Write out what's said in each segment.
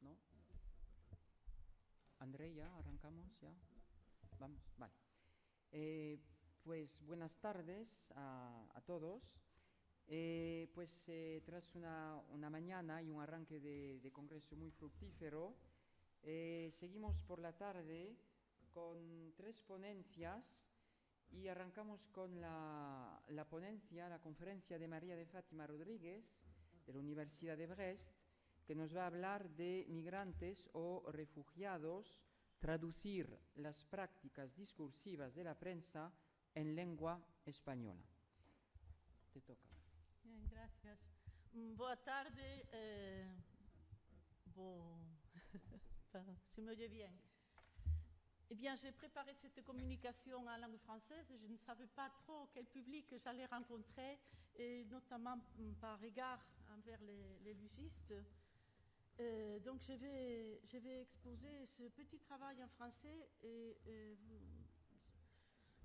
¿no? Andrea, arrancamos ya. Vamos, vale. Pues buenas tardes a todos. Tras una mañana y un arranque de congreso muy fructífero, seguimos por la tarde con 3 ponencias y arrancamos con la conferencia de María de Fátima Rodríguez de la Universidad de Brest, que nos va a hablar de migrantes o refugiados, traducir las prácticas discursivas de la prensa en lengua española. Te toca. Bien, gracias. Boa tarde. Si me oye bien. Eh bien, j'ai préparé cette communication en langue française. Je ne savais pas trop quel public j'allais rencontrer, et notamment par égard envers les lugistes. Donc, je vais exposer ce petit travail en français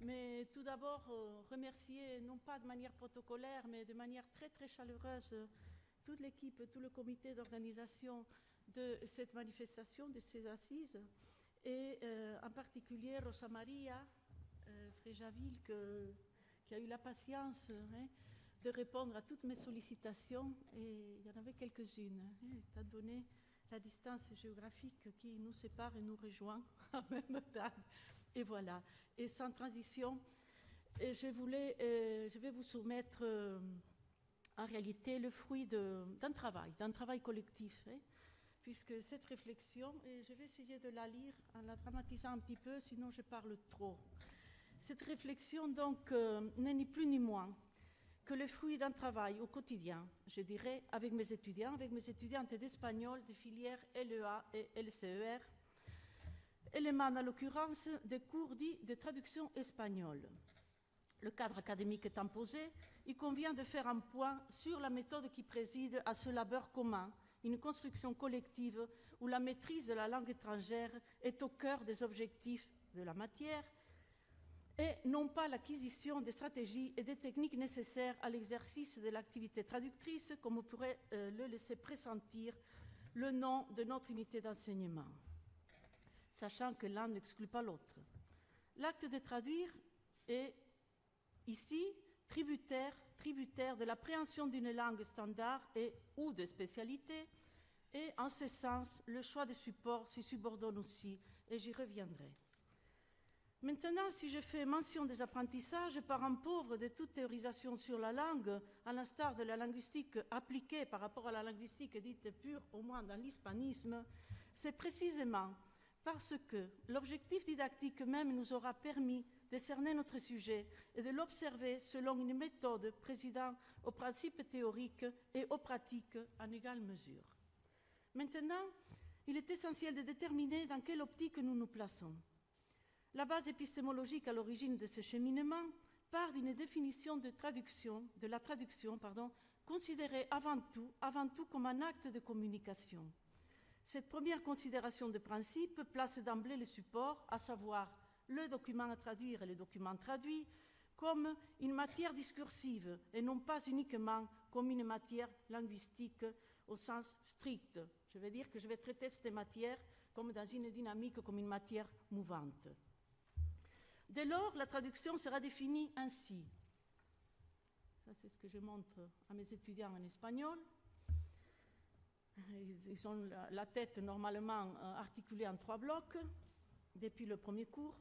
mais tout d'abord, remercier, non pas de manière protocolaire, mais de manière très, très chaleureuse, toute l'équipe, tout le comité d'organisation de cette manifestation, de ces assises, et en particulier Rosa Maria Frejaville, qui a eu la patience de répondre à toutes mes sollicitations, et il y en avait quelques-unes, étant donné la distance géographique qui nous sépare et nous rejoint en même temps. Et voilà. Et sans transition, je vais vous soumettre en réalité le fruit d'un travail collectif, puisque cette réflexion, et je vais essayer de la lire en la dramatisant un petit peu, sinon je parle trop. Cette réflexion, donc, n'est ni plus ni moins que le fruit d'un travail au quotidien, je dirais, avec mes étudiantes d'espagnol de filières LEA et LCER. Elle émane en l'occurrence des cours dits de traduction espagnole. Le cadre académique étant posé, il convient de faire un point sur la méthode qui préside à ce labeur commun, une construction collective où la maîtrise de la langue étrangère est au cœur des objectifs de la matière, et non pas l'acquisition des stratégies et des techniques nécessaires à l'exercice de l'activité traductrice, comme pourrait le laisser pressentir le nom de notre unité d'enseignement, sachant que l'un n'exclut pas l'autre. L'acte de traduire est ici tributaire de l'appréhension d'une langue standard ou de spécialité, et en ce sens, le choix de support s'y subordonne aussi, et j'y reviendrai. Maintenant, si je fais mention des apprentissages, parent pauvre de toute théorisation sur la langue, à l'instar de la linguistique appliquée par rapport à la linguistique dite pure, au moins dans l'hispanisme, c'est précisément parce que l'objectif didactique même nous aura permis de cerner notre sujet et de l'observer selon une méthode présidant aux principes théoriques et aux pratiques en égale mesure. Maintenant, il est essentiel de déterminer dans quelle optique nous nous plaçons. La base épistémologique à l'origine de ce cheminement part d'une définition de la traduction, considérée avant tout comme un acte de communication. Cette première considération de principe place d'emblée le support, à savoir le document à traduire et le document traduit, comme une matière discursive et non pas uniquement comme une matière linguistique au sens strict. Je veux dire que je vais traiter cette matière comme dans une dynamique, comme une matière mouvante. Dès lors, la traduction sera définie ainsi. Ça, c'est ce que je montre à mes étudiants en espagnol. Ils ont la tête normalement articulée en 3 blocs depuis le premier cours.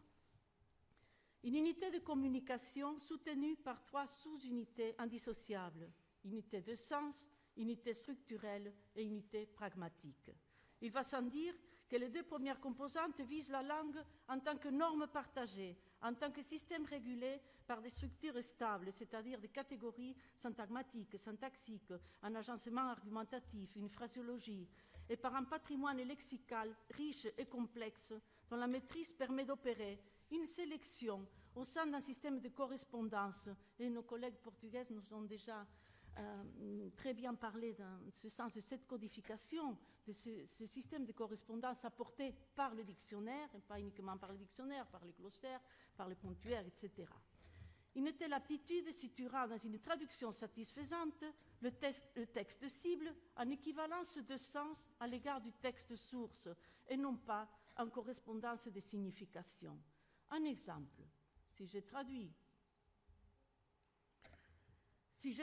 Une unité de communication soutenue par 3 sous-unités indissociables. Unité de sens, unité structurelle et unité pragmatique. Il va sans dire que les 2 premières composantes visent la langue en tant que norme partagée, en tant que système régulé par des structures stables, c'est-à-dire des catégories syntagmatiques, syntaxiques, un agencement argumentatif, une phraséologie, et par un patrimoine lexical riche et complexe dont la maîtrise permet d'opérer une sélection au sein d'un système de correspondance. Et nos collègues portugaises nous ont déjà très bien parlé dans ce sens de cette codification, de ce système de correspondance apporté par le dictionnaire, et pas uniquement par le dictionnaire, par les glossaires, par les ponctuaires, etc. Une telle aptitude situera dans une traduction satisfaisante le texte cible en équivalence de sens à l'égard du texte source et non pas en correspondance de signification. Un exemple, si j'ai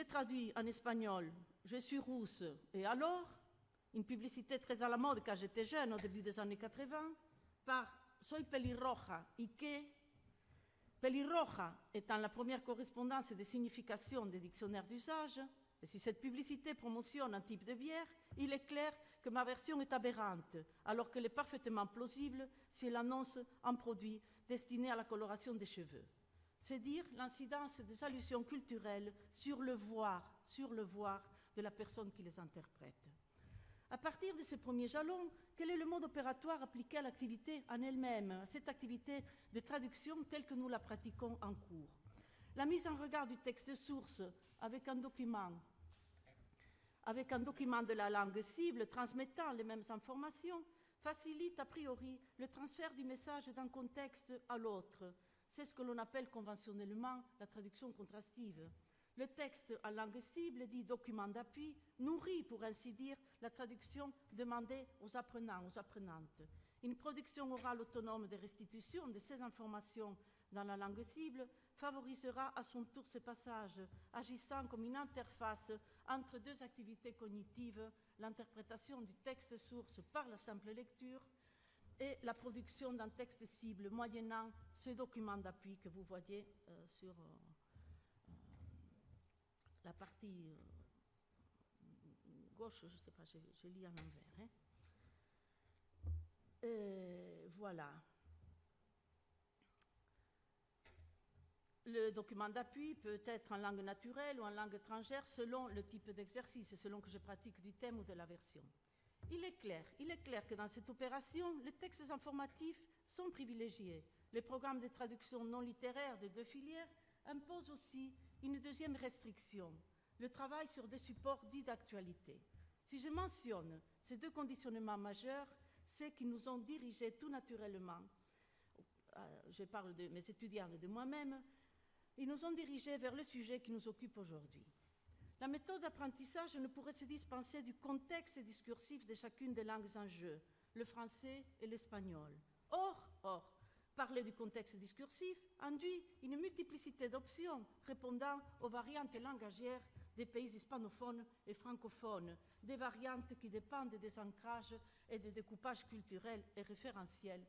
traduit en espagnol « Je suis rousse et alors ?» une publicité très à la mode quand j'étais jeune, au début des années 80, par « Soy pelirroja y que ?» Pelirroja étant la première correspondance des significations des dictionnaires d'usage, et si cette publicité promotionne un type de bière, il est clair que ma version est aberrante, alors qu'elle est parfaitement plausible si elle annonce un produit destiné à la coloration des cheveux. C'est dire l'incidence des allusions culturelles sur le voir de la personne qui les interprète. À partir de ces premiers jalons, quel est le mode opératoire appliqué à l'activité en elle-même, à cette activité de traduction telle que nous la pratiquons en cours? La mise en regard du texte source avec un document de la langue cible transmettant les mêmes informations facilite a priori le transfert du message d'un contexte à l'autre. C'est ce que l'on appelle conventionnellement la traduction contrastive. Le texte en langue cible, dit document d'appui, nourrit, pour ainsi dire, la traduction demandée aux apprenants, aux apprenantes. Une production orale autonome de restitution de ces informations dans la langue cible favorisera à son tour ce passage, agissant comme une interface entre deux activités cognitives, l'interprétation du texte source par la simple lecture et la production d'un texte cible moyennant ce document d'appui que vous voyez sur la partie gauche, je ne sais pas, je lis en envers. Voilà. Le document d'appui peut être en langue naturelle ou en langue étrangère selon le type d'exercice, selon que je pratique du thème ou de la version. Il est clair que dans cette opération, les textes informatifs sont privilégiés. Les programmes de traduction non littéraire de deux filières imposent aussi une deuxième restriction, le travail sur des supports dits d'actualité. Si je mentionne ces deux conditionnements majeurs, c'est qu'ils nous ont dirigés tout naturellement, je parle de mes étudiants et de moi-même, ils nous ont dirigés vers le sujet qui nous occupe aujourd'hui. La méthode d'apprentissage ne pourrait se dispenser du contexte discursif de chacune des langues en jeu, le français et l'espagnol. Or, parler du contexte discursif induit une multiplicité d'options répondant aux variantes langagières des pays hispanophones et francophones, des variantes qui dépendent des ancrages et des découpages culturels et référentiels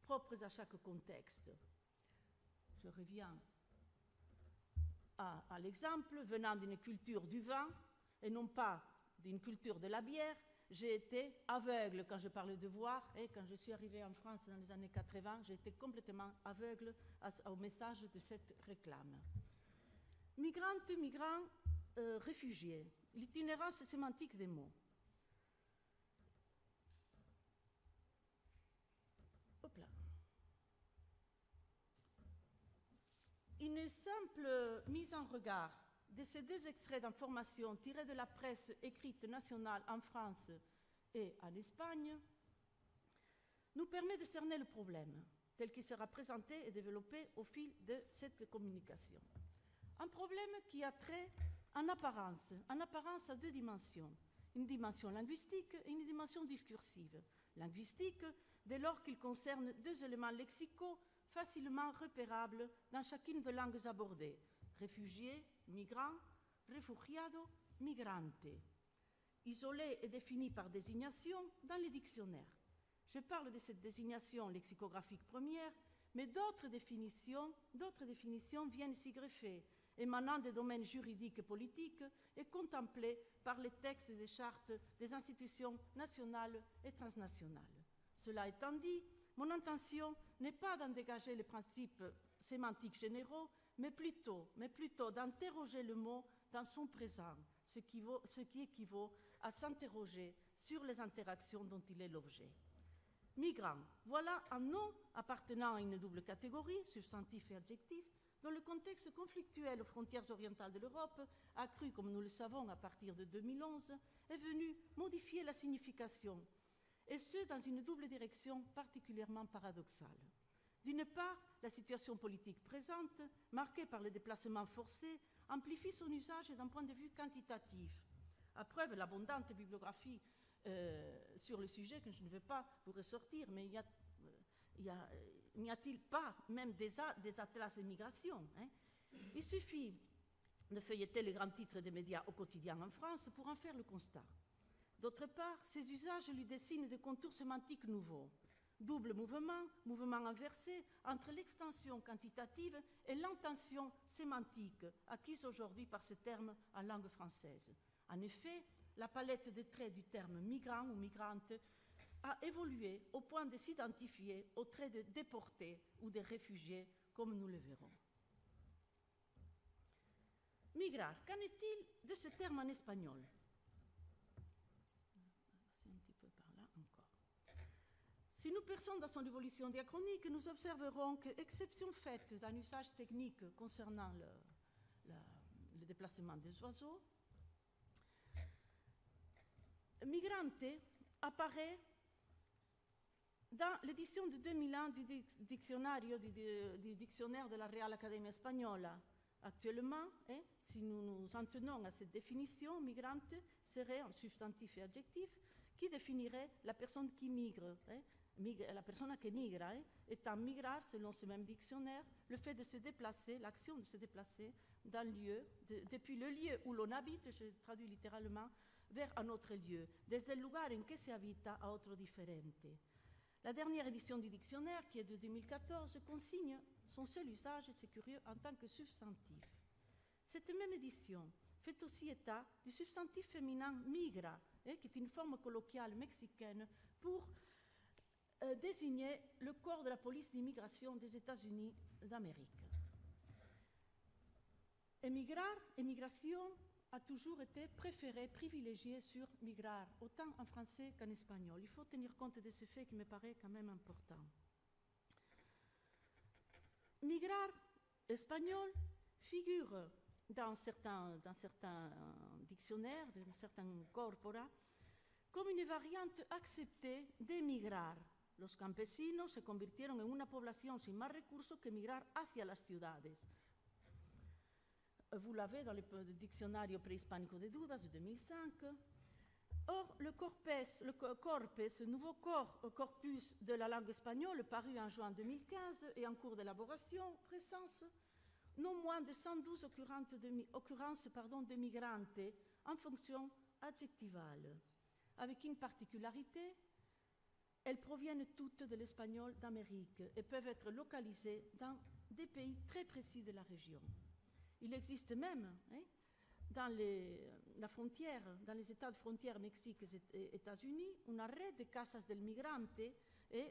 propres à chaque contexte. Je reviens à l'exemple, venant d'une culture du vin et non pas d'une culture de la bière, j'ai été aveugle quand je parlais de voir et quand je suis arrivée en France dans les années 80, j'ai été complètement aveugle au message de cette réclame. Migrantes, migrants, réfugiés, l'itinérance sémantique des mots. Hop là. Une simple mise en regard de ces deux extraits d'informations tirés de la presse écrite nationale en France et en Espagne nous permet de cerner le problème tel qu'il sera présenté et développé au fil de cette communication. Un problème qui a trait en apparence à deux dimensions, une dimension linguistique et une dimension discursive. Linguistique, dès lors qu'il concerne deux éléments lexicaux facilement repérables dans chacune des langues abordées, réfugié, migrant, refugiado, migrante, isolés et définis par désignation dans les dictionnaires. Je parle de cette désignation lexicographique première, mais d'autres définitions viennent s'y greffer, émanant des domaines juridiques et politiques et contemplés par les textes des chartes des institutions nationales et transnationales. Cela étant dit, mon intention n'est pas d'en dégager les principes sémantiques généraux, mais plutôt d'interroger le mot dans son présent, ce qui équivaut à s'interroger sur les interactions dont il est l'objet. Migrant, voilà un nom appartenant à une double catégorie, substantif et adjectif, dont le contexte conflictuel aux frontières orientales de l'Europe, accru, comme nous le savons, à partir de 2011, est venu modifier la signification, et ce, dans une double direction particulièrement paradoxale. D'une part, la situation politique présente, marquée par les déplacements forcés, amplifie son usage d'un point de vue quantitatif. À preuve, l'abondante bibliographie sur le sujet, que je ne vais pas vous ressortir, mais n'y a-t-il pas même des atlas de migration, hein? Il suffit de feuilleter les grands titres des médias au quotidien en France pour en faire le constat. D'autre part, ces usages lui dessinent des contours sémantiques nouveaux. Double mouvement, mouvement inversé entre l'extension quantitative et l'intention sémantique, acquise aujourd'hui par ce terme en langue française. En effet, la palette de traits du terme migrant ou migrante a évolué au point de s'identifier aux traits de déportés ou de réfugiés, comme nous le verrons. Migrar, qu'en est-il de ce terme en espagnol? Un petit peu par là encore. Si nous perçons dans son évolution diachronique, nous observerons que, exception faite d'un usage technique concernant le déplacement des oiseaux, migrante apparaît dans l'édition de 2001 du dictionnaire de la Real Academia Española. Actuellement, si nous nous en tenons à cette définition, migrante serait un substantif et adjectif qui définirait la personne qui migre, la personne qui migra, étant migrar, selon ce même dictionnaire, le fait de se déplacer, l'action de se déplacer d'un lieu, depuis le lieu où l'on habite, je traduis littéralement, vers un autre lieu, desde el lugar en que se habita a otro diferente. La dernière édition du dictionnaire, qui est de 2014, consigne son seul usage, c'est curieux, en tant que substantif. Cette même édition fait aussi état du substantif féminin migra, qui est une forme colloquiale mexicaine pour désigner le corps de la police d'immigration des États-Unis d'Amérique. Émigrar, émigration, a toujours été préféré, privilégié sur migrar, autant en français qu'en espagnol. Il faut tenir compte de ce fait qui me paraît quand même important. Migrar espagnol figure dans certains dictionnaires, dans certains corpora, comme une variante acceptée d'emigrar. Los campesinos se convirtieron en una población sin más recursos que migrar hacia las ciudades. Vous l'avez dans le Diccionario Prehispánico de Dudas de 2005. Or, le corpus, nouveau corpus de la langue espagnole, paru en juin 2015 et en cours d'élaboration, recense non moins de 112 occurrences de migrantes en fonction adjectivale, avec une particularité, elles proviennent toutes de l'espagnol d'Amérique et peuvent être localisées dans des pays très précis de la région. Il existe même dans la frontière, dans les États de frontière Mexique et États-Unis, une arrêt de casas del migrante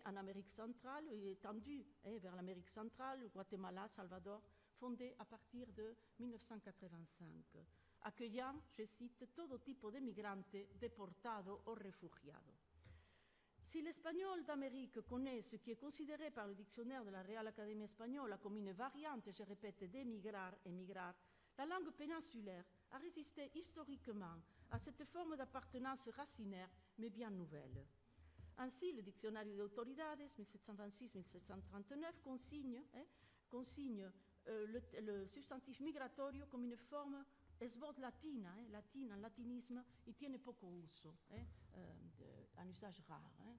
en Amérique centrale, étendue vers l'Amérique centrale, Guatemala, Salvador, fondée à partir de 1985, accueillant, je cite, todo tipo de migrante deportado o refugiado. Si l'espagnol d'Amérique connaît ce qui est considéré par le dictionnaire de la Real Academia Española comme une variante, je répète, d'émigrar et migrar, la langue péninsulaire a résisté historiquement à cette forme d'appartenance racinaire, mais bien nouvelle. Ainsi, le Dictionnario de Autoridades, 1726-1739, consigne le substantif migratorio comme une forme es voz latina, latine, en latinisme, y tiene poco uso, un usage rare.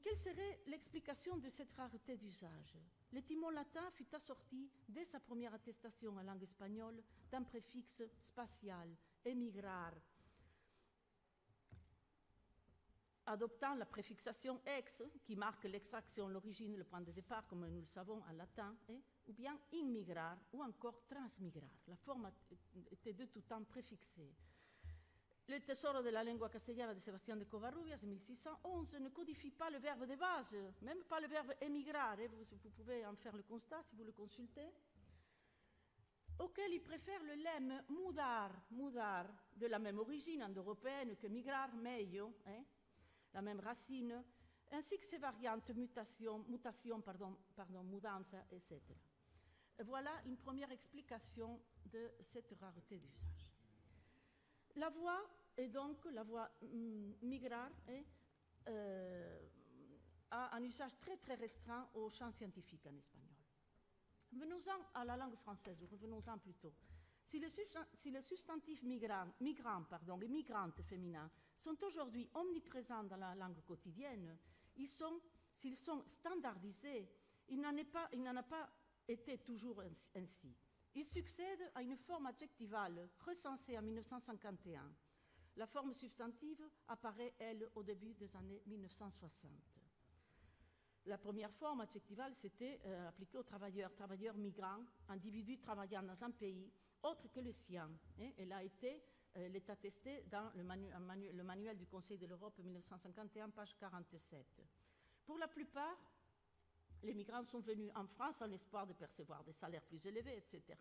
Quelle serait l'explication de cette rareté d'usage? Le timon latin fut assorti, dès sa première attestation en langue espagnole, d'un préfixe spatial, emigrar. Adoptant la préfixation ex, qui marque l'extraction, l'origine, le point de départ, comme nous le savons en latin, ou bien immigrar, ou encore transmigrar. La forme était de tout temps préfixée. Le Tesoro de la lengua castellana de Sebastián de Covarrubias, de 1611, ne codifie pas le verbe de base, même pas le verbe émigrar. Vous pouvez en faire le constat si vous le consultez. Auquel il préfère le lemme mudar, de la même origine indo-européenne que migrar, meglio, la même racine, ainsi que ses variantes mutation, mudanza, etc. Voilà une première explication de cette rareté d'usage. La voix, et donc la voix migrar, a un usage très très restreint au champ scientifique en espagnol. Venons-en à la langue française, ou revenons-en plutôt. Si les substantifs migrants et migrantes féminins sont aujourd'hui omniprésents dans la langue quotidienne, s'ils sont standardisés, il n'en a pas été toujours ainsi. Ils succèdent à une forme adjectivale recensée en 1951. La forme substantive apparaît, elle, au début des années 1960. La première forme adjectivale s'était appliquée aux travailleurs migrants, individus travaillant dans un pays autre que le sien. Elle est attestée dans le manuel du Conseil de l'Europe 1951, page 47. Pour la plupart, les migrants sont venus en France en l'espoir de percevoir des salaires plus élevés, etc.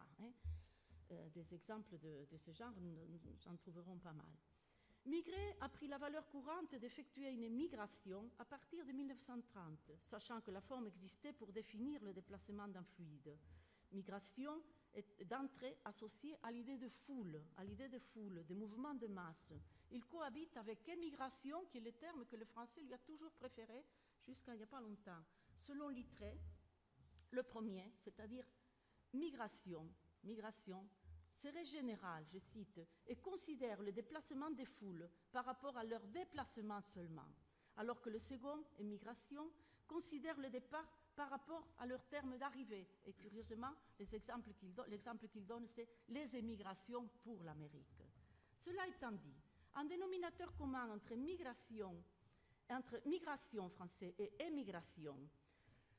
Des exemples de ce genre, nous en trouverons pas mal. Migrer a pris la valeur courante d'effectuer une migration à partir de 1930, sachant que la forme existait pour définir le déplacement d'un fluide. Migration est d'entrée associée à l'idée de foule, de mouvement de masse. Il cohabite avec émigration, qui est le terme que le français lui a toujours préféré jusqu'à il n'y a pas longtemps. Selon Littré, le premier, c'est-à-dire migration, serait général, je cite, et considère le déplacement des foules par rapport à leur déplacement seulement, alors que le second, émigration, considère le départ par rapport à leur terme d'arrivée. Et curieusement, l'exemple qu'il donne, c'est les émigrations pour l'Amérique. Cela étant dit, un dénominateur commun entre migration français et émigration,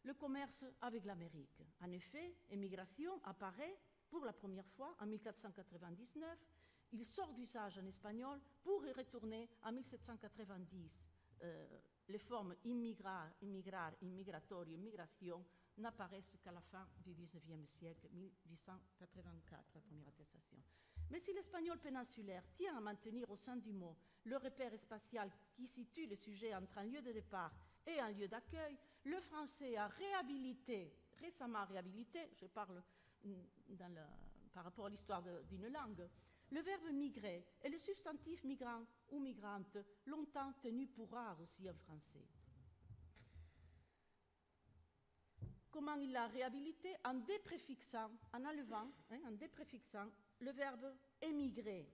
le commerce avec l'Amérique. En effet, émigration apparaît pour la première fois en 1499. Il sort d'usage en espagnol pour y retourner en 1790. Les formes immigrar, immigratorio, immigration n'apparaissent qu'à la fin du XIXe siècle, 1884, la première attestation. Mais si l'espagnol péninsulaire tient à maintenir au sein du mot le repère spatial qui situe le sujet entre un lieu de départ et un lieu d'accueil, le français a récemment réhabilité, je parle par rapport à l'histoire d'une langue, le verbe migrer et le substantif migrant ou migrante, longtemps tenu pour rare aussi en français. Comment il l'a réhabilité? En dépréfixant, en enlevant, en dépréfixant le verbe émigrer.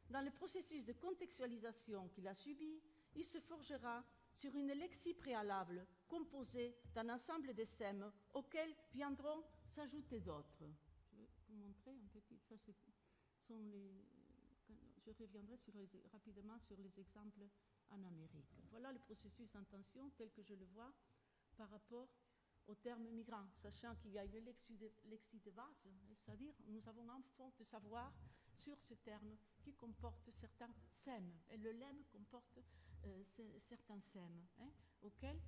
Dans le processus de contextualisation qu'il a subi, il se forgera sur une lexie préalable composée d'un ensemble de sèmes auxquels viendront s'ajouter d'autres. Je vais vous montrer un petit. Ça, je reviendrai rapidement sur les exemples en Amérique. Voilà le processus en tension tel que je le vois par rapport au terme migrant, sachant qu'il y a une lexie de base, c'est-à-dire nous avons un fond de savoir sur ce terme qui comporte certains sèmes. Et le lemme comporte certains sèmes auxquels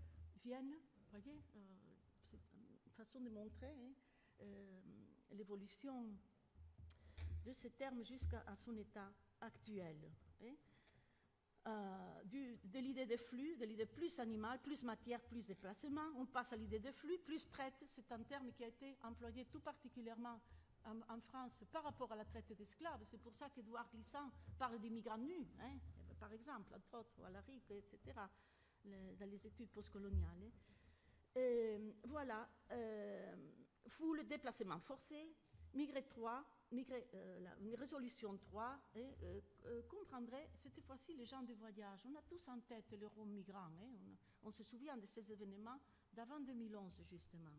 viennent, vous voyez, c'est une façon de montrer l'évolution de ce terme jusqu'à son état actuel. De l'idée de flux, de l'idée plus animale, plus matière, plus déplacement, on passe à l'idée de flux, plus traite. C'est un terme qui a été employé tout particulièrement en France par rapport à la traite d'esclaves. C'est pour ça qu'Édouard Glissant parle des migrants nus, par exemple, entre autres, ou à la RIC, etc., dans les études postcoloniales. Voilà, foule, déplacement forcé, migrer 3, une résolution 3, comprendrait cette fois-ci les gens de voyage. On a tous en tête le Rome migrant, on se souvient de ces événements d'avant 2011, justement.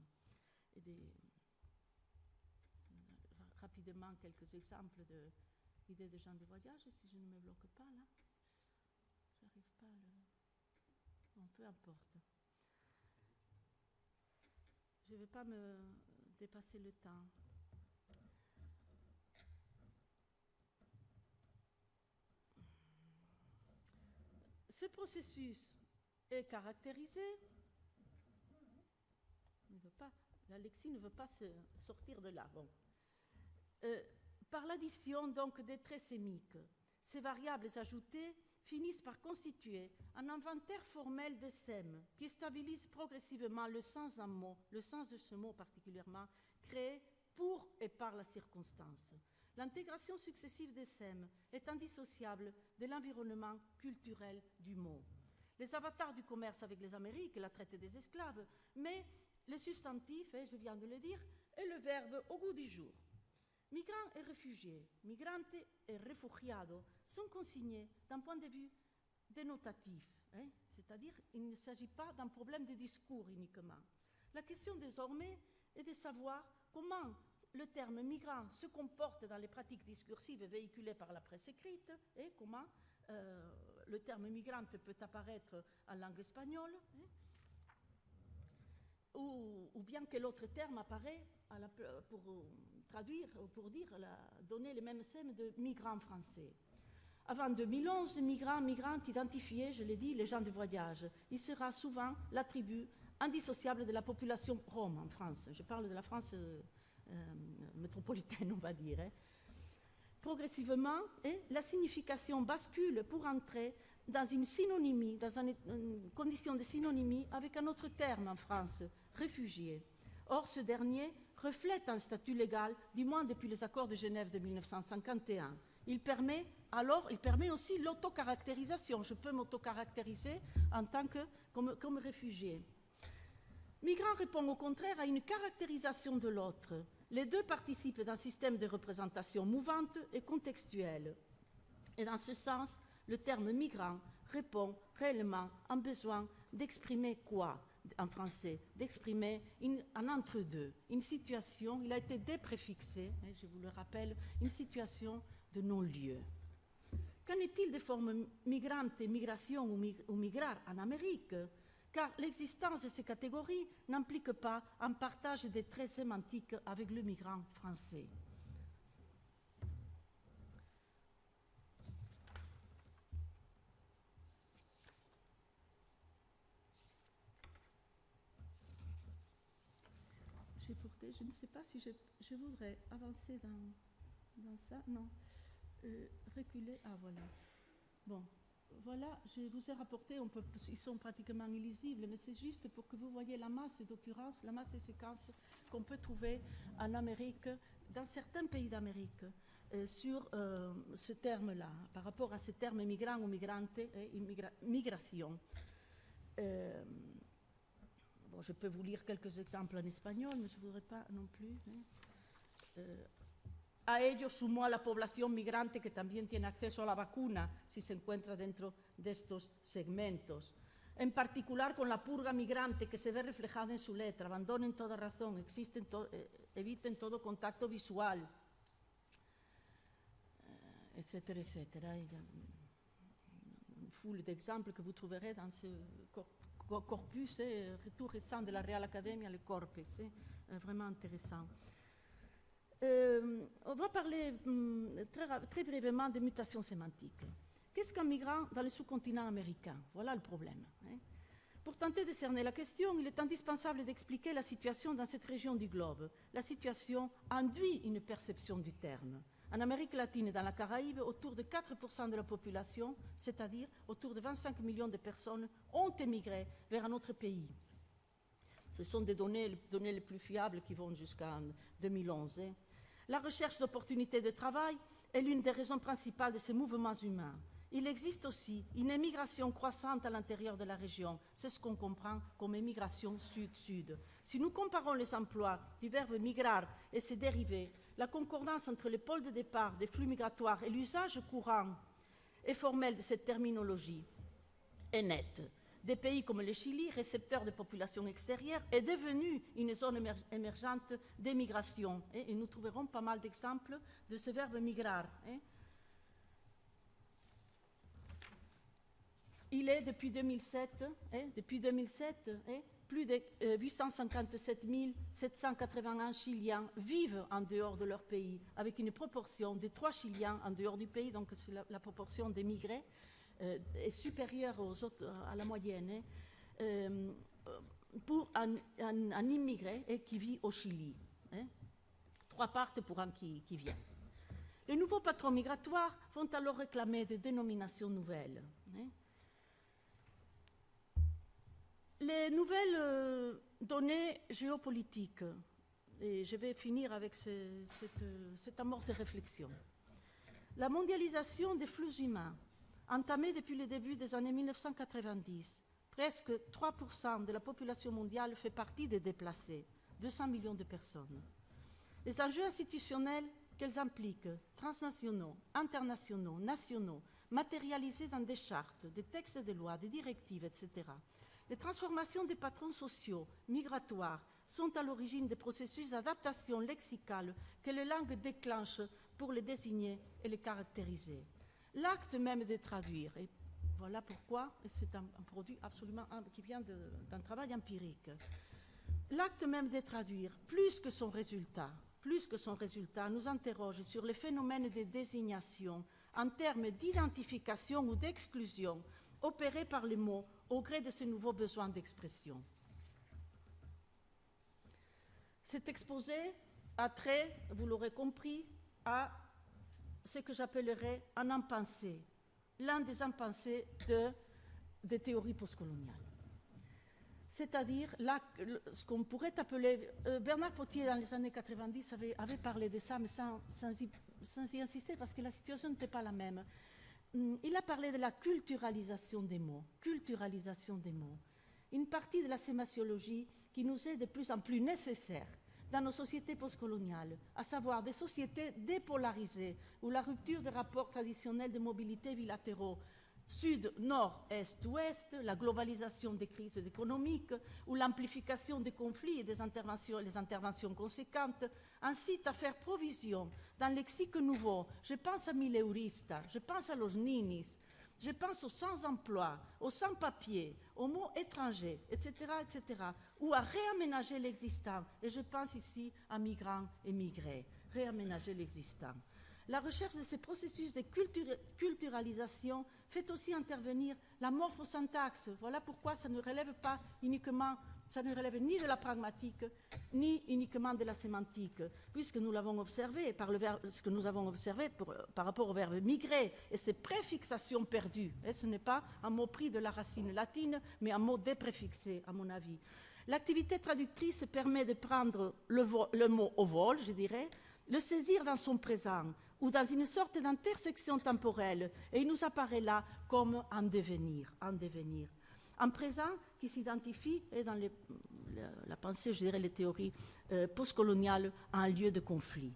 Rapidement, quelques exemples d'idées de gens de voyage, si je ne me bloque pas là. J'arrive pas à le... Bon, peu importe. Je ne vais pas me dépasser le temps. Ce processus est caractérisé, la lexie ne veut pas se sortir de là. Bon. Par l'addition donc des traits sémiques. Ces variables ajoutées finissent par constituer un inventaire formel de sèmes qui stabilise progressivement le sens d'un mot, le sens de ce mot particulièrement, créé pour et par la circonstance. L'intégration successive des sèmes est indissociable de l'environnement culturel du mot. les avatars du commerce avec les Amériques, la traite des esclaves, mais le substantif, je viens de le dire, est le verbe au goût du jour. Migrants et réfugiés, migrante et refugiado sont consignés d'un point de vue dénotatif, c'est-à-dire il ne s'agit pas d'un problème de discours uniquement. La question désormais est de savoir comment le terme migrant se comporte dans les pratiques discursives véhiculées par la presse écrite et comment le terme migrante peut apparaître en langue espagnole, ou bien quel autre terme apparaît pour traduire ou pour donner le même sème de migrants français. Avant 2011, migrants, migrantes identifiés, je l'ai dit, les gens de voyage. Il sera souvent l'attribut indissociable de la population rome en France. Je parle de la France métropolitaine, on va dire. Progressivement, la signification bascule pour entrer dans une synonymie, dans une condition de synonymie avec un autre terme en France, réfugié. Or, ce dernier reflète un statut légal, du moins depuis les accords de Genève de 1951. Il permet aussi l'autocaractérisation. Je peux m'autocaractériser en tant que comme réfugié. Migrant répond au contraire à une caractérisation de l'autre. Les deux participent d'un système de représentation mouvante et contextuelle. Et dans ce sens, le terme migrant répond réellement à un besoin d'exprimer quoi en français? D'exprimer un entre-deux, une situation, il a été dépréfixé, je vous le rappelle, une situation de non-lieu. Qu'en est-il des formes migrantes, migration ou migrar en Amérique? Car l'existence de ces catégories n'implique pas un partage des traits sémantiques avec le migrant français. Je ne sais pas si je voudrais avancer dans ça. Non. Reculer. Ah, voilà. Bon. Voilà, je vous ai rapporté, ils sont pratiquement illisibles, mais c'est juste pour que vous voyez la masse d'occurrences, la masse de séquences qu'on peut trouver en Amérique, dans certains pays d'Amérique, sur ce terme-là, par rapport à ce terme migrant ou migrante et migration. Bon, je peux vous lire quelques exemples en espagnol, mais je ne voudrais pas non plus. A ello sumó a la población migrante que también tiene acceso a la vacuna si se encuentra dentro de estos segmentos. En particular con la purga migrante que se ve reflejada en su letra. Abandonen toda razón, eviten todo contacto visual, etcétera, etcétera. Une foule d'exemples que vous trouverez dans ce corpus, tout récent de la Real Academia, le corpus, c'est vraiment intéressant. On va parler très brièvement des mutations sémantiques. Qu'est-ce qu'un migrant dans le sous-continent américain? Voilà le problème. Pour tenter de cerner la question, il est indispensable d'expliquer la situation dans cette région du globe. La situation induit une perception du terme. En Amérique latine et dans la Caraïbe, autour de 4% de la population, c'est-à-dire autour de 25 millions de personnes, ont émigré vers un autre pays. Ce sont des données les plus fiables qui vont jusqu'en 2011. La recherche d'opportunités de travail est l'une des raisons principales de ces mouvements humains. Il existe aussi une émigration croissante à l'intérieur de la région. C'est ce qu'on comprend comme émigration sud-sud. Si nous comparons les emplois du verbe migrar et ses dérivés, la concordance entre les pôles de départ des flux migratoires et l'usage courant et formel de cette terminologie est nette. Des pays comme le Chili, récepteur de populations extérieures, est devenu une zone émergente d'émigration. Et nous trouverons pas mal d'exemples de ce verbe migrar. Il est depuis 2007 plus de 857 781 Chiliens vivent en dehors de leur pays, avec une proportion de 3 Chiliens en dehors du pays, donc c'est la proportion d'émigrés est supérieure à la moyenne pour un immigré qui vit au Chili. 3 partent pour un qui vient. Les nouveaux patrons migratoires vont alors réclamer des dénominations nouvelles. Les nouvelles données géopolitiques, et je vais finir avec cette amorce de réflexion. La mondialisation des flux humains entamée depuis le début des années 1990. Presque 3% de la population mondiale fait partie des déplacés, 200 millions de personnes. Les enjeux institutionnels qu'elles impliquent, transnationaux, internationaux, nationaux, matérialisés dans des chartes, des textes de loi, des directives, etc. Les transformations des patrons sociaux, migratoires, sont à l'origine des processus d'adaptation lexicale que les langues déclenchent pour les désigner et les caractériser. L'acte même de traduire, et voilà pourquoi c'est un produit absolument qui vient d'un travail empirique. L'acte même de traduire, plus que son résultat, nous interroge sur les phénomènes de désignation en termes d'identification ou d'exclusion opérés par les mots au gré de ces nouveaux besoins d'expression. Cet exposé a trait, vous l'aurez compris, à ce que j'appellerais un impensé, l'un des impensés des théories postcoloniales. C'est-à-dire ce qu'on pourrait appeler... Bernard Potier, dans les années 90, avait parlé de ça, mais sans y insister, parce que la situation n'était pas la même. Il a parlé de la culturalisation des mots. Une partie de la sémiologie qui nous est de plus en plus nécessaire dans nos sociétés postcoloniales, à savoir des sociétés dépolarisées, où la rupture des rapports traditionnels de mobilité bilatéraux Sud, Nord, Est, Ouest, la globalisation des crises économiques ou l'amplification des conflits et les interventions conséquentes incitent à faire provision d'un lexique nouveau. Je pense à Mileurista, je pense à los ninis, je pense aux sans-emploi, aux sans-papiers, aux mots étrangers, etc., ou à réaménager l'existant. Et je pense ici à migrants et migrés, réaménager l'existant. La recherche de ces processus de culturalisation fait aussi intervenir la morphosyntaxe. Voilà pourquoi ça ne relève ni de la pragmatique, ni uniquement de la sémantique, puisque nous l'avons observé par rapport au verbe migrer et ses préfixations perdues. Et ce n'est pas un mot pris de la racine latine, mais un mot dépréfixé, à mon avis. L'activité traductrice permet de prendre le mot au vol, je dirais, le saisir dans son présent, ou dans une sorte d'intersection temporelle, et il nous apparaît là comme un devenir. Un présent qui s'identifie, et dans la pensée, je dirais les théories postcoloniales, à un lieu de conflit.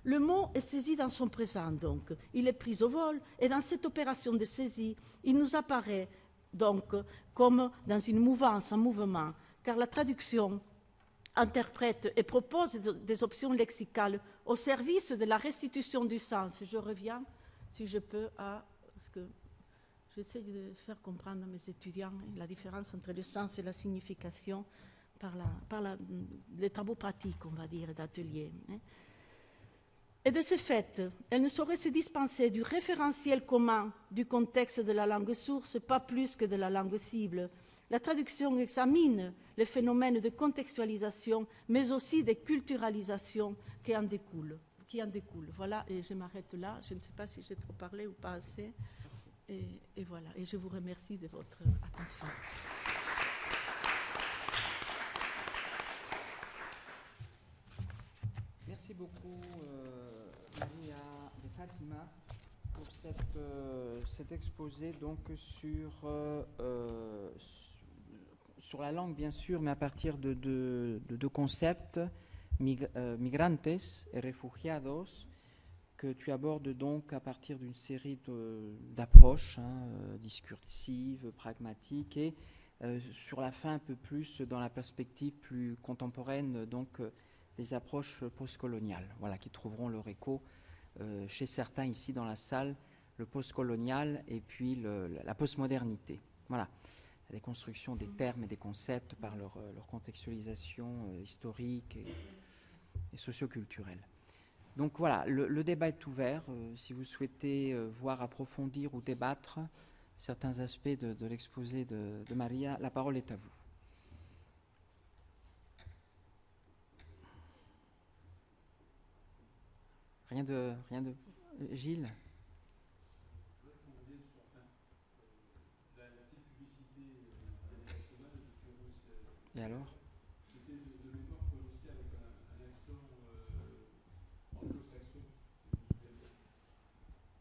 Le mot est saisi dans son présent, donc. Il est pris au vol, et dans cette opération de saisie, il nous apparaît donc comme dans une mouvance, un mouvement, car la traduction interprète et propose des options lexicales au service de la restitution du sens. Je reviens, si je peux, à ce que j'essaie de faire comprendre à mes étudiants, la différence entre le sens et la signification par les travaux pratiques, on va dire, d'atelier. Et de ce fait, elle ne saurait se dispenser du référentiel commun du contexte de la langue source, pas plus que de la langue cible. La traduction examine les phénomènes de contextualisation, mais aussi de culturalisation qui en découlent. Voilà, et je m'arrête là. Je ne sais pas si j'ai trop parlé ou pas assez. Et voilà, et je vous remercie de votre attention. Merci beaucoup, Maria de Fatima, pour cet exposé donc sur la langue, bien sûr, mais à partir de deux concepts, migrantes et refugiados, que tu abordes donc à partir d'une série d'approches discursives, pragmatiques, et sur la fin un peu plus dans la perspective plus contemporaine, donc des approches postcoloniales, voilà, qui trouveront leur écho chez certains ici dans la salle, le postcolonial et puis la postmodernité. Voilà, la déconstruction des termes et des concepts par leur contextualisation historique et socioculturelle. Donc voilà, le débat est ouvert. Si vous souhaitez voir, approfondir ou débattre certains aspects de l'exposé de Maria, la parole est à vous. Rien de Gilles? Et alors? C'était de mémoire prononcé avec un accent anglo-saxon, je me souviens bien.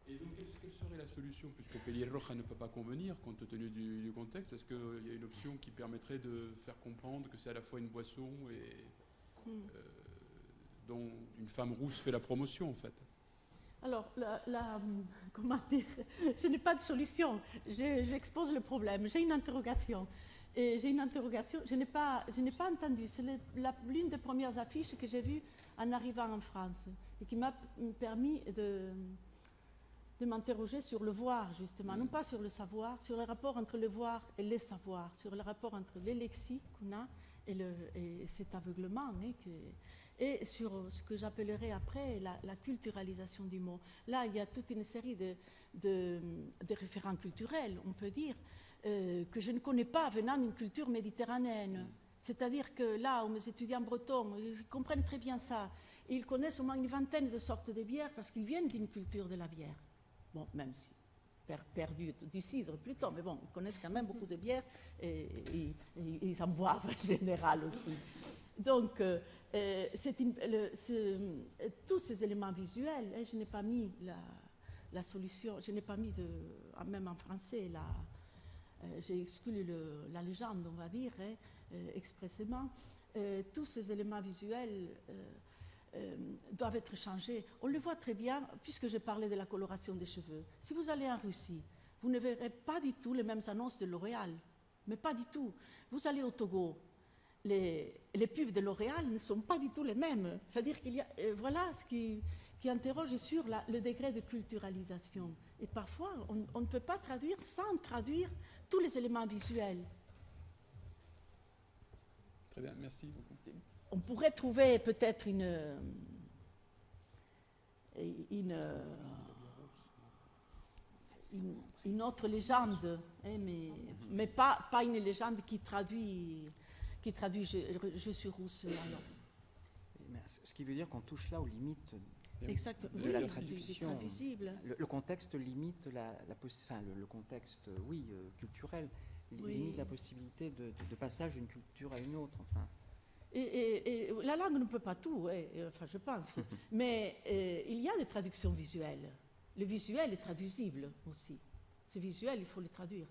Et donc, quelles serait la solution, puisque Pelirroja ne peut pas convenir compte tenu du contexte? Est-ce qu'il y a une option qui permettrait de faire comprendre que c'est à la fois une boisson et dont une femme rousse fait la promotion en fait? Alors, comment dire, je n'ai pas de solution. J'expose le problème. J'ai une interrogation. Et j'ai une interrogation. Je n'ai pas entendu. C'est l'une des premières affiches que j'ai vues en arrivant en France et qui m'a permis de m'interroger sur le voir, justement. Non pas sur le savoir, sur le rapport entre le voir et les savoirs, sur le rapport entre les lexiques qu'on a et cet aveuglement, et sur ce que j'appellerai après la culturalisation du mot. Là, il y a toute une série de référents culturels, on peut dire, que je ne connais pas venant d'une culture méditerranéenne. C'est-à-dire que là où mes étudiants bretons, ils comprennent très bien ça. Et ils connaissent au moins une vingtaine de sortes de bières parce qu'ils viennent d'une culture de la bière. Bon, même si perdu du cidre plutôt, mais bon, ils connaissent quand même beaucoup de bières et ils en boivent en général aussi. Donc, tous ces éléments visuels, je n'ai pas mis la solution, je n'ai pas mis, même en français, j'ai exclu la légende, on va dire, expressément. Tous ces éléments visuels doivent être changés. On le voit très bien, puisque je parlais de la coloration des cheveux. Si vous allez en Russie, vous ne verrez pas du tout les mêmes annonces de L'Oréal, mais pas du tout. Vous allez au Togo, les pubs de L'Oréal ne sont pas du tout les mêmes. C'est-à-dire qu'il y a, voilà ce qui interroge sur le degré de culturalisation. Et parfois, on ne peut pas traduire sans traduire tous les éléments visuels. Très bien, merci beaucoup. On pourrait trouver peut-être une autre légende, mais pas une légende qui traduit je suis rousse. Ce qui veut dire qu'on touche là aux limites de la traduction. Traduisible. Le contexte limite le contexte, culturel, limite la possibilité de passage d'une culture à une autre. Enfin. Et la langue ne peut pas tout, je pense. Mais il y a des traductions visuelles. Le visuel est traduisible aussi. Ce visuel, il faut le traduire,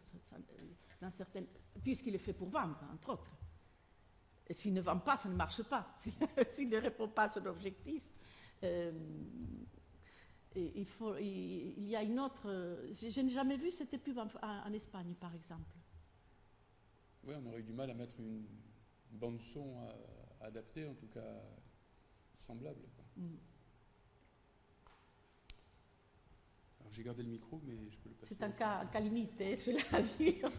puisqu'il est fait pour vendre, entre autres. Et s'il ne vend pas, ça ne marche pas. S'il ne répond pas à son objectif. Il y a une autre... Je n'ai jamais vu cette pub en Espagne, par exemple. Oui, on aurait eu du mal à mettre une bande-son adaptée, en tout cas semblable. Alors j'ai gardé le micro, mais je peux le passer. C'est un cas limité, cela à dire.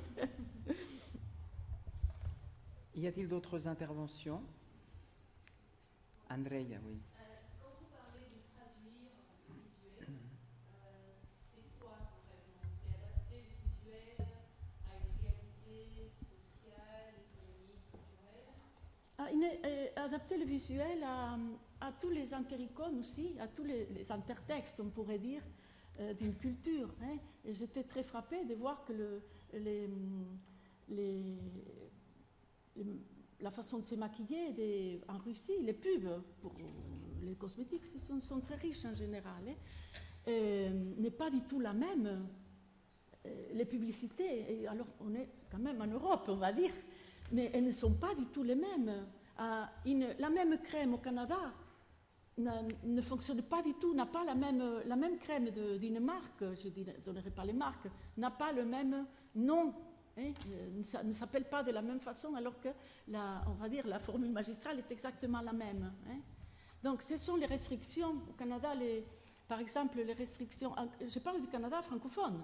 Y a-t-il d'autres interventions? Andrea, oui. Quand vous parlez de traduire le visuel, c'est quoi vraiment? C'est adapter le visuel à une réalité sociale, économique, culturelle? Adapter le visuel à tous les intericones aussi, à tous les intertextes, on pourrait dire, d'une culture. Et j'étais très frappée de voir que la façon de se maquiller en Russie, les pubs pour les cosmétiques sont très riches en général, n'est pas du tout la même. Les publicités, et alors on est quand même en Europe, on va dire, mais elles ne sont pas du tout les mêmes. La même crème au Canada ne fonctionne pas du tout, n'a pas la même crème d'une marque, je ne donnerai pas les marques, n'a pas le même nom. Ne s'appelle pas de la même façon, alors que on va dire la formule magistrale est exactement la même. Donc ce sont les restrictions au Canada, par exemple les restrictions, je parle du Canada francophone,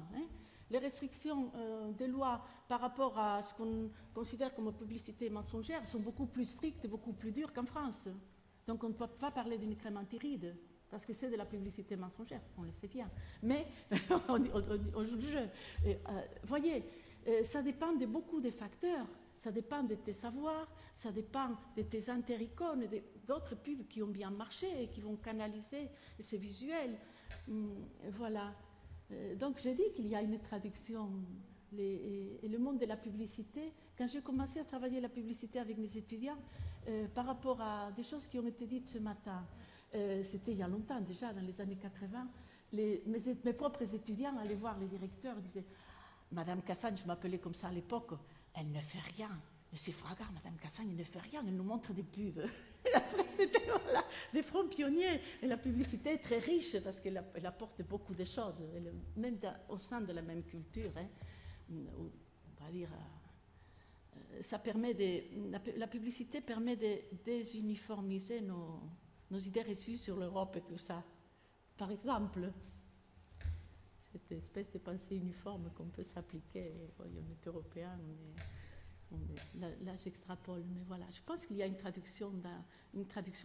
les restrictions des lois par rapport à ce qu'on considère comme publicité mensongère sont beaucoup plus strictes et beaucoup plus dures qu'en France. Donc on ne peut pas parler d'une crème anti-rides, parce que c'est de la publicité mensongère, on le sait bien. Mais on joue le jeu. Voyez, ça dépend de beaucoup de facteurs. Ça dépend de tes savoirs, ça dépend de tes intericones, d'autres pubs qui ont bien marché et qui vont canaliser ces visuels. Voilà. Donc j'ai dit qu'il y a une traduction. Et le monde de la publicité, quand j'ai commencé à travailler la publicité avec mes étudiants, par rapport à des choses qui ont été dites ce matin, c'était il y a longtemps déjà, dans les années 80, mes propres étudiants allaient voir les directeurs, disaient « Madame Cassagne, je m'appelais comme ça à l'époque, elle ne fait rien. Monsieur Fraga, Madame Cassagne, elle ne fait rien, elle nous montre des pubs. » Après, c'était voilà, des fronts pionniers. Et la publicité est très riche parce qu'elle apporte beaucoup de choses, même au sein de la même culture. Hein, on va dire, ça permet la publicité permet de désuniformiser nos idées reçues sur l'Europe et tout ça. Par exemple, cette espèce de pensée uniforme qu'on peut s'appliquer au Royaume européen. Là, j'extrapole, mais voilà. Je pense qu'il y a une traduction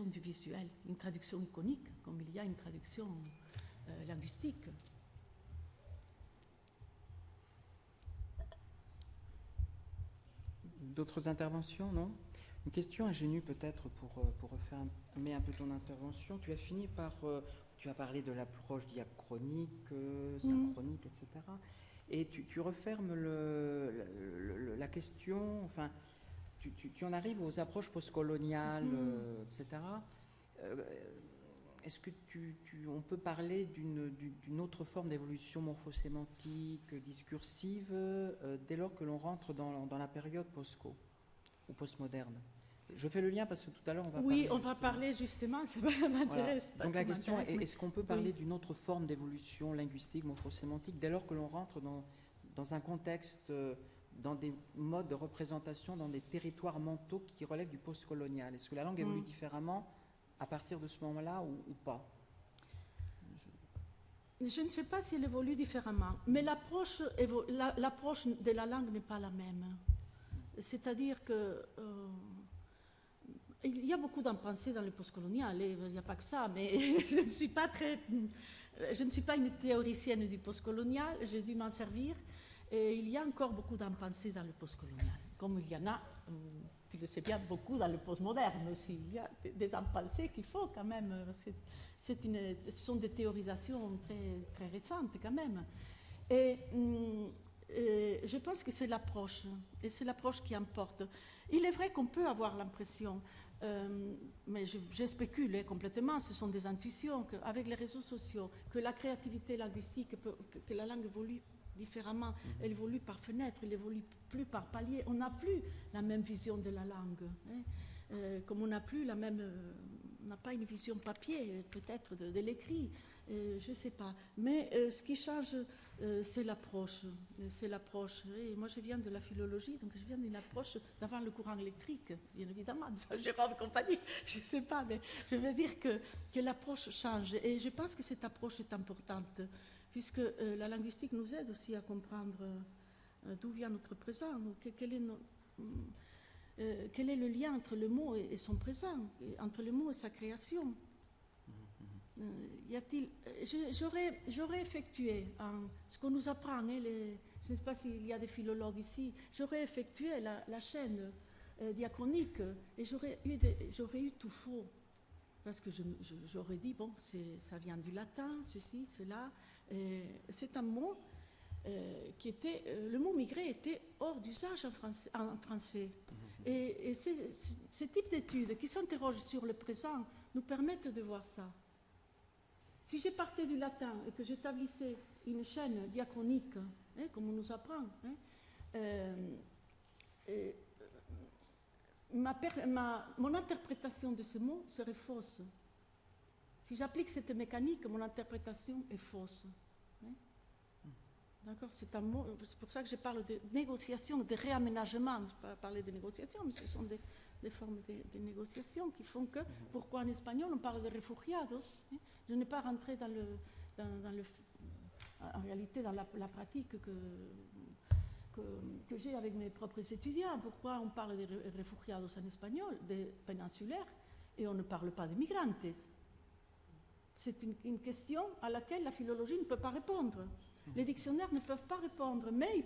du visuel, une traduction iconique, comme il y a une traduction linguistique. D'autres interventions, non? Une question ingénue peut-être pour refermer un peu ton intervention. Tu as fini par... tu as parlé de l'approche diachronique, synchronique, etc. Et tu refermes la question, enfin, tu en arrives aux approches postcoloniales, etc. Est-ce que on peut parler d'une autre forme d'évolution morphosémantique, discursive, dès lors que l'on rentre dans la période post-co ou postmoderne? Je fais le lien parce que tout à l'heure on va parler. Oui, on va parler justement, ça m'intéresse. Voilà. Donc la question est, est-ce qu'on peut parler d'une autre forme d'évolution linguistique, morphosémantique, dès lors que l'on rentre dans un contexte, dans des modes de représentation, dans des territoires mentaux qui relèvent du postcolonial? Est-ce que la langue évolue différemment à partir de ce moment-là ou pas? Je ne sais pas si elle évolue différemment, mais l'approche de la langue n'est pas la même. C'est-à-dire que... il y a beaucoup d'impensés dans le postcolonial, il n'y a pas que ça, mais je ne suis pas une théoricienne du postcolonial, j'ai dû m'en servir, et il y a encore beaucoup d'impensés dans le postcolonial, comme il y en a, tu le sais bien, beaucoup dans le postmoderne aussi. Il y a des impensés qu'il faut quand même, ce sont des théorisations très, très récentes quand même. Et je pense que c'est l'approche, et c'est l'approche qui importe. Il est vrai qu'on peut avoir l'impression, mais je spécule complètement, ce sont des intuitions, qu'avec les réseaux sociaux, que la créativité linguistique, que la langue évolue différemment, elle évolue par fenêtre, elle évolue plus par palier. On n'a plus la même vision de la langue, hein, comme on n'a plus la même... on n'a pas une vision papier, peut-être, de l'écrit, je ne sais pas. Mais ce qui change, c'est l'approche. C'est l'approche. Et moi, je viens de la philologie, donc je viens d'une approche d'avant le courant électrique, bien évidemment, de Saint-Jérôme et compagnie, je ne sais pas, mais je veux dire que l'approche change. Et je pense que cette approche est importante, puisque la linguistique nous aide aussi à comprendre d'où vient notre présent, quel est le lien entre le mot et son présent, entre le mot et sa création. J'aurais effectué ce qu'on nous apprend, hein, je ne sais pas s'il y a des philologues ici, j'aurais effectué la chaîne diachronique et j'aurais eu tout faux. Parce que j'aurais dit, bon, ça vient du latin, ceci, cela. C'est un mot qui était... le mot migré était hors d'usage en français. Et ce type d'études qui s'interrogent sur le présent nous permettent de voir ça. Si je partais du latin et que j'établissais une chaîne diachronique, hein, comme on nous apprend, hein, mon interprétation de ce mot serait fausse. Si j'applique cette mécanique, mon interprétation est fausse. Hein. D'accord, c'est un mot, c'est pour ça que je parle de négociation, de réaménagement. Je ne vais pas parler de négociation, mais ce sont des formes de négociation qui font que, pourquoi en espagnol on parle de refugiados, hein. Je n'ai pas rentré en réalité dans la pratique que j'ai avec mes propres étudiants. Pourquoi on parle de refugiados en espagnol, des péninsulaires, et on ne parle pas de migrantes? C'est une question à laquelle la philologie ne peut pas répondre. Les dictionnaires ne peuvent pas répondre, mais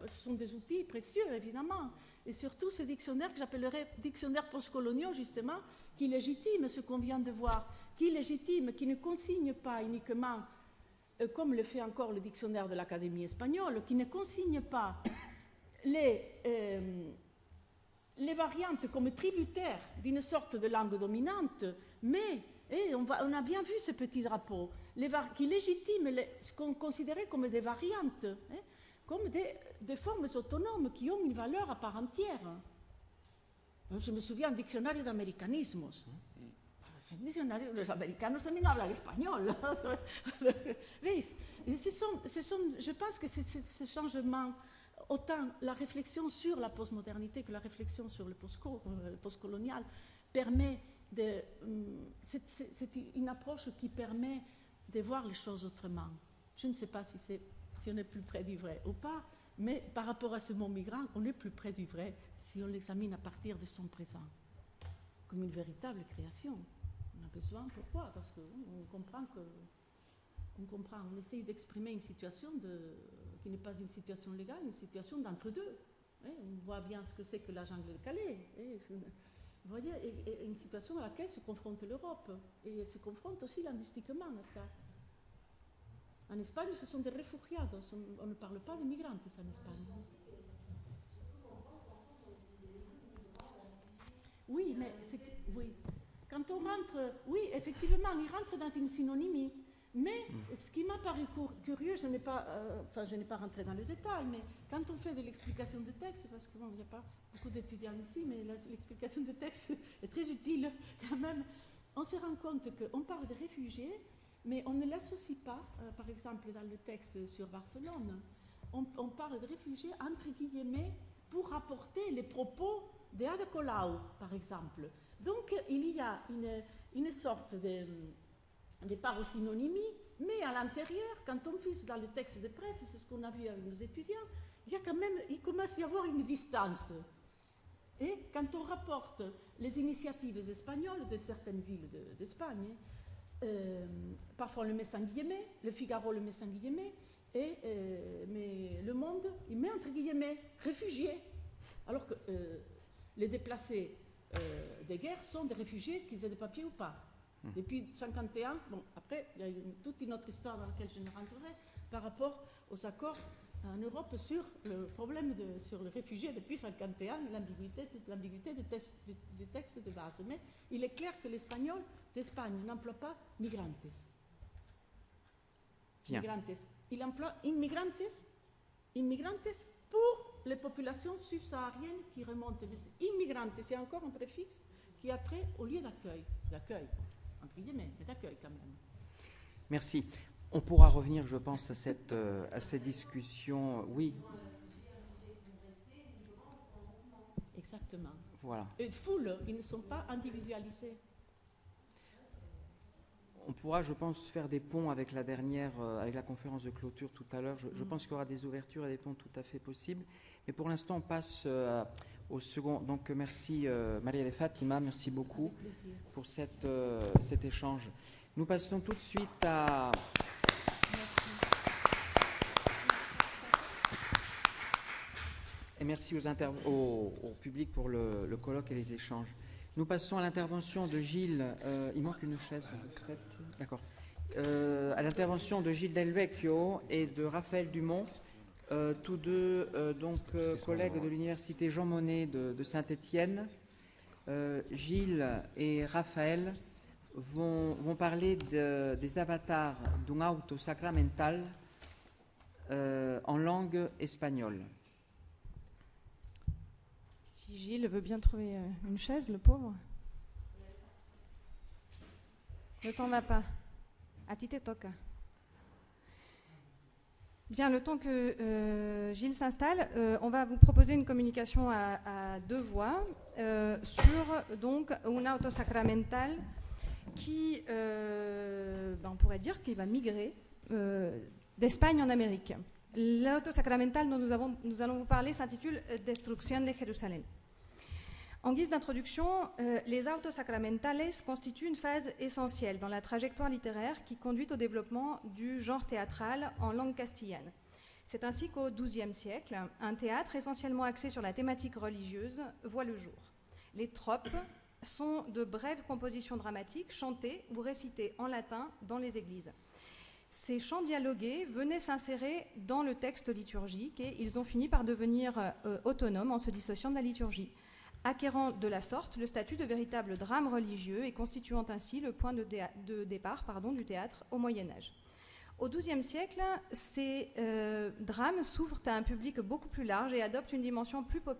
ce sont des outils précieux, évidemment. Et surtout ces dictionnaires que j'appellerais dictionnaires postcoloniaux, justement, qui légitiment ce qu'on vient de voir, qui ne consignent pas uniquement, comme le fait encore le dictionnaire de l'Académie espagnole, qui ne consigne pas les variantes comme tributaires d'une sorte de langue dominante, mais on a bien vu ce petit drapeau. qui légitiment ce qu'on considérait comme des variantes, hein, comme des formes autonomes qui ont une valeur à part entière. Je me souviens du dictionnario de americanismos. El diccionario, los americanos también hablan espagnol. ¿Veis? Je pense que ce changement, autant la réflexion sur la postmodernité que la réflexion sur le postcolonial, permet c'est une approche qui permet de voir les choses autrement. Je ne sais pas si on est plus près du vrai ou pas, mais par rapport à ce mot migrant, on est plus près du vrai si on l'examine à partir de son présent, comme une véritable création. On a besoin, pourquoi? Parce qu'on comprend on essaye d'exprimer une situation qui n'est pas une situation légale, une situation d'entre-deux. On voit bien ce que c'est que la jungle de Calais. Vous voyez, et une situation à laquelle se confronte l'Europe, et elle se confronte aussi linguistiquement à ça. En Espagne, ce sont des réfugiados, on ne parle pas de migrantes en Espagne. Oui, mais oui. Quand on rentre, oui, effectivement, il rentre dans une synonymie. Mais ce qui m'a paru curieux, je n'ai pas rentré dans le détail, mais quand on fait de l'explication de texte, parce qu'il n'y a pas beaucoup d'étudiants ici, mais l'explication de texte est très utile quand même, on se rend compte qu'on parle de réfugiés, mais on ne l'associe pas, par exemple dans le texte sur Barcelone, on parle de réfugiés entre guillemets pour rapporter les propos de Ada Colau, par exemple. Donc il y a une sorte de parosynonymie, mais à l'intérieur, quand on fuse dans le texte de presse, c'est ce qu'on a vu avec nos étudiants, il commence à y avoir une distance. Et quand on rapporte les initiatives espagnoles de certaines villes d'Espagne, parfois on le met sans guillemets, le Figaro le met sans guillemets, mais Le Monde, il met entre guillemets réfugiés, alors que les déplacés des guerres sont des réfugiés, qu'ils aient des papiers ou pas. Depuis 1951, bon, après, il y a toute une autre histoire dans laquelle je ne rentrerai par rapport aux accords en Europe sur le problème sur les réfugiés depuis 1951, toute l'ambiguïté des textes de base. Mais il est clair que l'espagnol d'Espagne n'emploie pas migrantes. Bien. Migrantes. Il emploie immigrantes pour les populations subsahariennes qui remontent. Immigrantes, c'est encore un préfixe qui a trait au lieu d'accueil. D'accueil, entre guillemets, mais d'accueil quand même. Merci. On pourra revenir, je pense, à cette discussion. Oui. Exactement. Voilà. Et foule, ils ne sont pas individualisés. On pourra, je pense, faire des ponts avec la conférence de clôture tout à l'heure. Je pense qu'il y aura des ouvertures et des ponts tout à fait possibles. Mais pour l'instant, on passe au second. Donc, merci Maria de Fatima, merci beaucoup pour cet échange. Nous passons tout de suite à... Et merci au public pour le colloque et les échanges. Nous passons à l'intervention de Gilles. Il manque une chaise. D'accord. À l'intervention de Gilles Del Vecchio et de Raphaël Dumont, tous deux collègues de l'université Jean Monnet de Saint-Étienne. Gilles et Raphaël vont parler des avatars d'un auto sacramental en langue espagnole. Si Gilles veut bien trouver une chaise, le pauvre. Le temps ne va pas. A ti te toca. Bien, le temps que Gilles s'installe, on va vous proposer une communication à deux voix sur donc un auto sacramental qui, on pourrait dire qu'il va migrer d'Espagne en Amérique. L'auto sacramental dont nous allons vous parler s'intitule Destrucción de Jerusalén. En guise d'introduction, les autos sacramentales constituent une phase essentielle dans la trajectoire littéraire qui conduit au développement du genre théâtral en langue castillane. C'est ainsi qu'au XIIe siècle, un théâtre essentiellement axé sur la thématique religieuse voit le jour. Les tropes sont de brèves compositions dramatiques chantées ou récitées en latin dans les églises. Ces chants dialogués venaient s'insérer dans le texte liturgique et ils ont fini par devenir autonomes en se dissociant de la liturgie. acquérant de la sorte le statut de véritable drame religieux et constituant ainsi le point de départ du théâtre au Moyen-Âge. Au XIIe siècle, ces drames s'ouvrent à un public beaucoup plus large et adoptent une dimension plus populaire